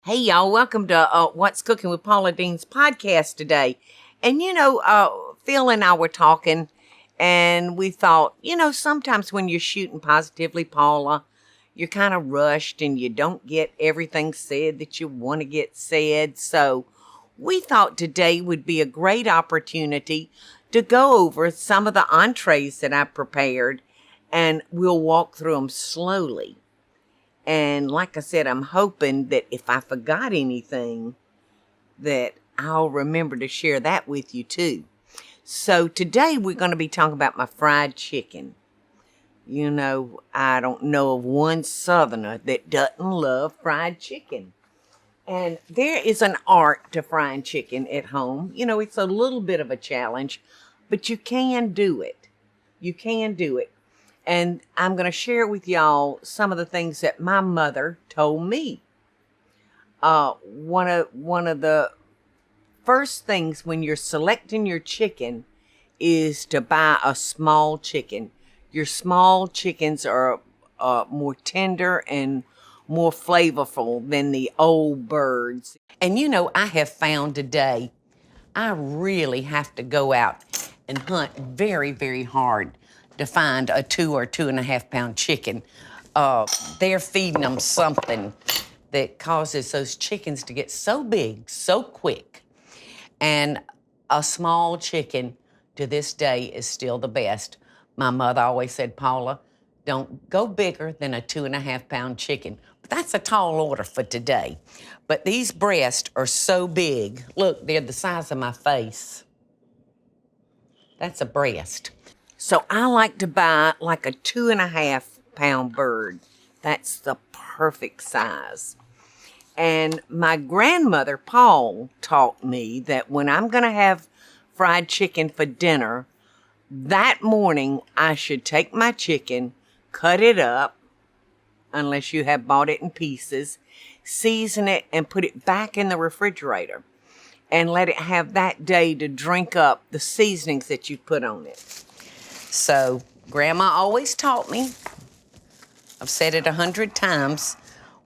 Hey, y'all, welcome to What's Cooking with Paula Deen's podcast today. And, Phil and I were talking, and we thought, sometimes when you're shooting Positively Paula, you're kind of rushed and you don't get everything said that you want to get said. So we thought today would be a great opportunity to go over some of the entrees that I prepared, and we'll walk through them slowly. And like I said, I'm hoping that if I forgot anything, that I'll remember to share that with you too. So today we're going to be talking about my fried chicken. I don't know of one Southerner that doesn't love fried chicken. And there is an art to frying chicken at home. It's a little bit of a challenge, but you can do it. You can do it. And I'm going to share with y'all some of the things that my mother told me. One of the first things when you're selecting your chicken is to buy a small chicken. Your small chickens are more tender and more flavorful than the old birds. And I have found today, I really have to go out and hunt very, very hard to find a 2 or 2.5 pound chicken. They're feeding them something that causes those chickens to get so big, so quick. And a small chicken to this day is still the best. My mother always said, Paula, don't go bigger than a 2.5 pound chicken. But that's a tall order for today. But these breasts are so big. Look, they're the size of my face. That's a breast. So I like to buy like a 2.5 pound bird. That's the perfect size. And my grandmother, Paul, taught me that when I'm going to have fried chicken for dinner, that morning I should take my chicken, cut it up, unless you have bought it in pieces, season it, and put it back in the refrigerator. And let it have that day to drink up the seasonings that you put on it. So, Grandma always taught me, I've said it 100 times,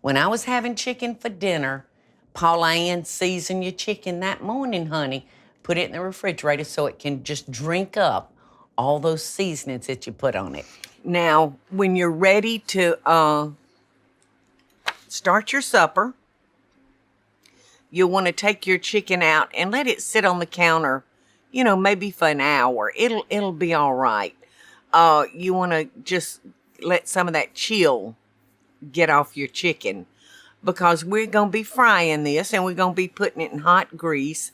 when I was having chicken for dinner, Pauline, season your chicken that morning, honey. Put it in the refrigerator so it can just drink up all those seasonings that you put on it. Now, when you're ready to start your supper, you'll want to take your chicken out and let it sit on the counter, maybe for an hour. It'll be all right. You want to just let some of that chill get off your chicken, because we're going to be frying this and we're going to be putting it in hot grease,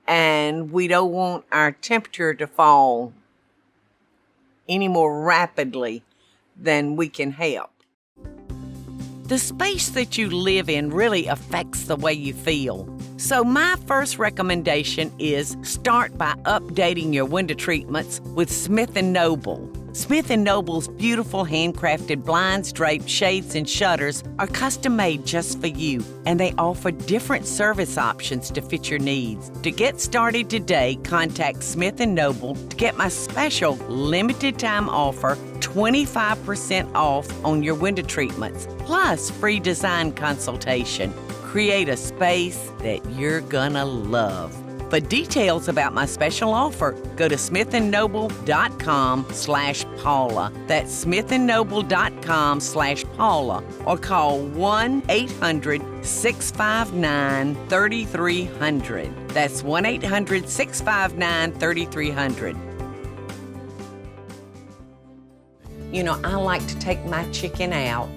and we don't want our temperature to fall any more rapidly than we can help. The space that you live in really affects the way you feel. So my first recommendation is start by updating your window treatments with Smith & Noble. Smith & Noble's beautiful handcrafted blinds, drapes, shades, and shutters are custom-made just for you, and they offer different service options to fit your needs. To get started today, contact Smith & Noble to get my special limited-time offer, 25% off on your window treatments, plus free design consultation. Create a space that you're gonna love. For details about my special offer, go to smithandnoble.com/Paula. That's smithandnoble.com/Paula, or call 1-800-659-3300. That's 1-800-659-3300. I like to take my chicken out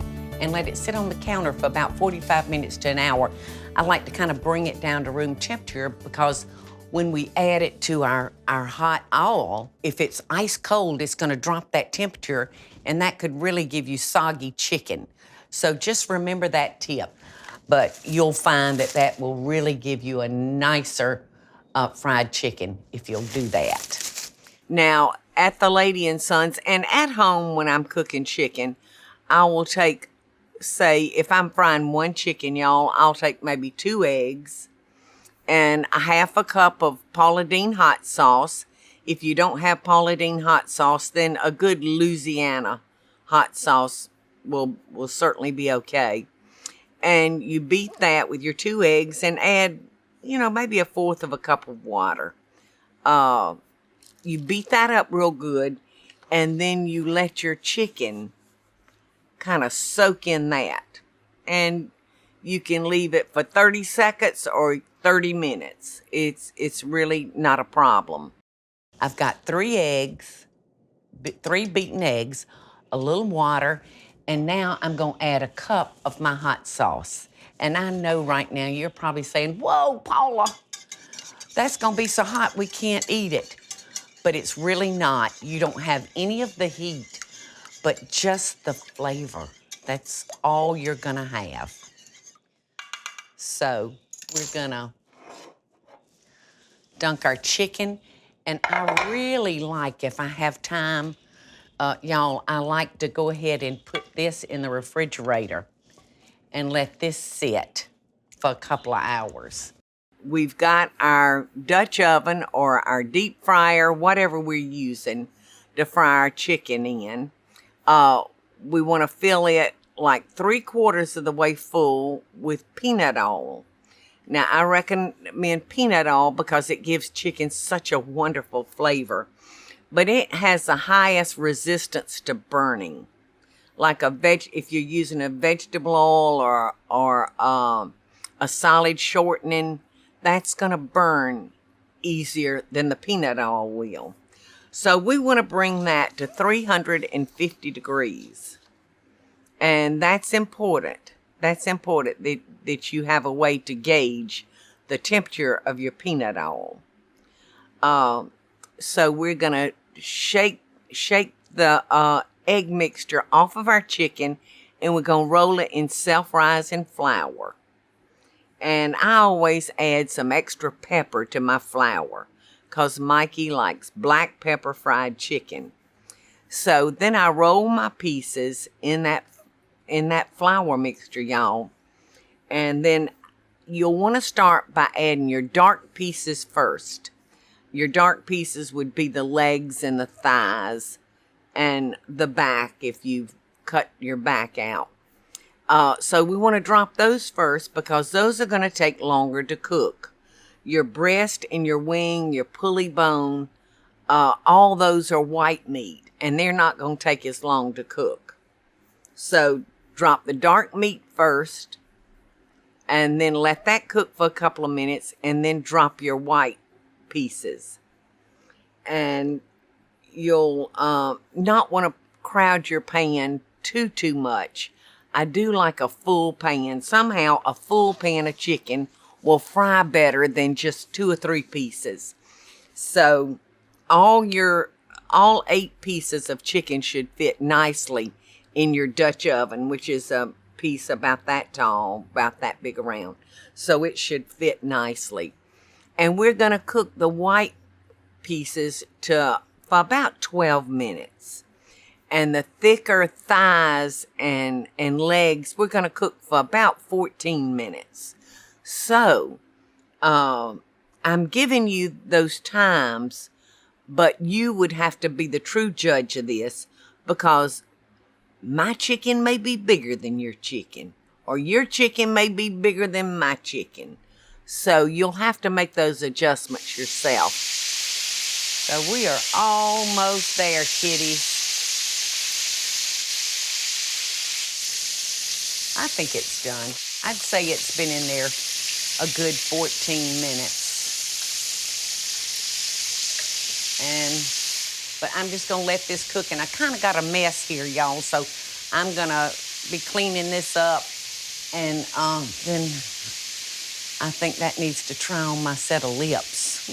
and let it sit on the counter for about 45 minutes to an hour. I like to kind of bring it down to room temperature, because when we add it to our hot oil, if it's ice cold, it's going to drop that temperature, and that could really give you soggy chicken. So just remember that tip. But you'll find that will really give you a nicer fried chicken if you'll do that. Now, at the Lady & Sons and at home when I'm cooking chicken, I will take, say, if I'm frying one chicken, y'all, I'll take maybe 2 eggs and a half a cup of Paula Deen hot sauce. If you don't have Paula Deen hot sauce, then a good Louisiana hot sauce will certainly be okay. And you beat that with your 2 eggs and add, maybe 1/4 of a cup of water. You beat that up real good, and then you let your chicken kind of soak in that. And you can leave it for 30 seconds or 30 minutes. It's really not a problem. I've got 3 eggs, 3 beaten eggs, a little water, and now I'm going to add a cup of my hot sauce. And I know right now you're probably saying, whoa, Paula, that's going to be so hot we can't eat it. But it's really not. You don't have any of the heat, but just the flavor. That's all you're going to have. So we're going to dunk our chicken. And I really like, if I have time, y'all, I like to go ahead and put this in the refrigerator and let this sit for a couple of hours. We've got our Dutch oven or our deep fryer, whatever we're using to fry our chicken in. We want to fill it like 3/4 of the way full with peanut oil. Now, I recommend peanut oil because it gives chicken such a wonderful flavor. But it has the highest resistance to burning. Like if you're using a vegetable oil or a solid shortening, that's going to burn easier than the peanut oil will. So we want to bring that to 350 degrees. And that's important. That's important that you have a way to gauge the temperature of your peanut oil. So we're going to shake the egg mixture off of our chicken, and we're going to roll it in self-rising flour. And I always add some extra pepper to my flour because Mikey likes black pepper fried chicken. So then I roll my pieces in that flour mixture, y'all. And then you'll want to start by adding your dark pieces first. Your dark pieces would be the legs and the thighs and the back if you've cut your back out. So we want to drop those first because those are going to take longer to cook. Your breast and your wing, your pulley bone, all those are white meat, and they're not going to take as long to cook. So drop the dark meat first, and then let that cook for a couple of minutes, and then drop your white pieces. And you'll not want to crowd your pan too much. I do like a full pan. Somehow a full pan of chicken will fry better than just 2 or 3 pieces. So all 8 pieces of chicken should fit nicely in your Dutch oven, which is a piece about that tall, about that big around. So it should fit nicely. And we're going to cook the white pieces for about 12 minutes. And the thicker thighs and legs, we're going to cook for about 14 minutes. So, I'm giving you those times, but you would have to be the true judge of this because my chicken may be bigger than your chicken, or your chicken may be bigger than my chicken. So you'll have to make those adjustments yourself. So we are almost there, kitties. I think it's done. I'd say it's been in there a good 14 minutes. But I'm just gonna let this cook, and I kind of got a mess here, y'all, so I'm gonna be cleaning this up, and then I think that needs to try on my set of lips.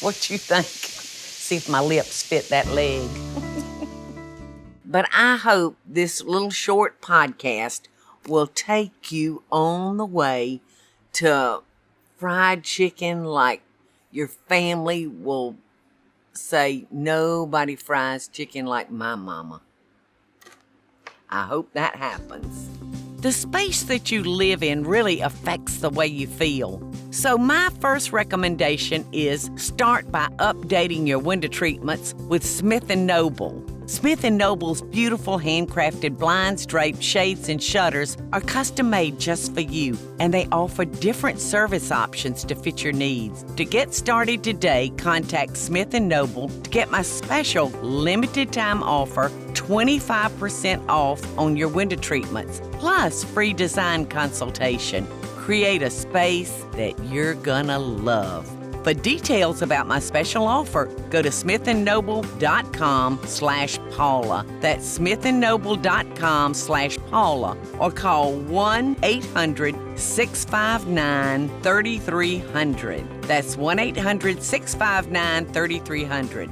What you think? See if my lips fit that leg. But I hope this little short podcast will take you on the way to fried chicken like your family will say, nobody fries chicken like my mama. I hope that happens. The space that you live in really affects the way you feel. So my first recommendation is start by updating your window treatments with Smith & Noble. Smith & Noble's beautiful handcrafted blinds, drapes, shades, and shutters are custom made just for you, and they offer different service options to fit your needs. To get started today, contact Smith & Noble to get my special limited time offer, 25% off on your window treatments, plus free design consultation. Create a space that you're gonna love. For details about my special offer, go to smithandnoble.com/Paula. That's smithandnoble.com/Paula, or call 1-800-659-3300. That's 1-800-659-3300.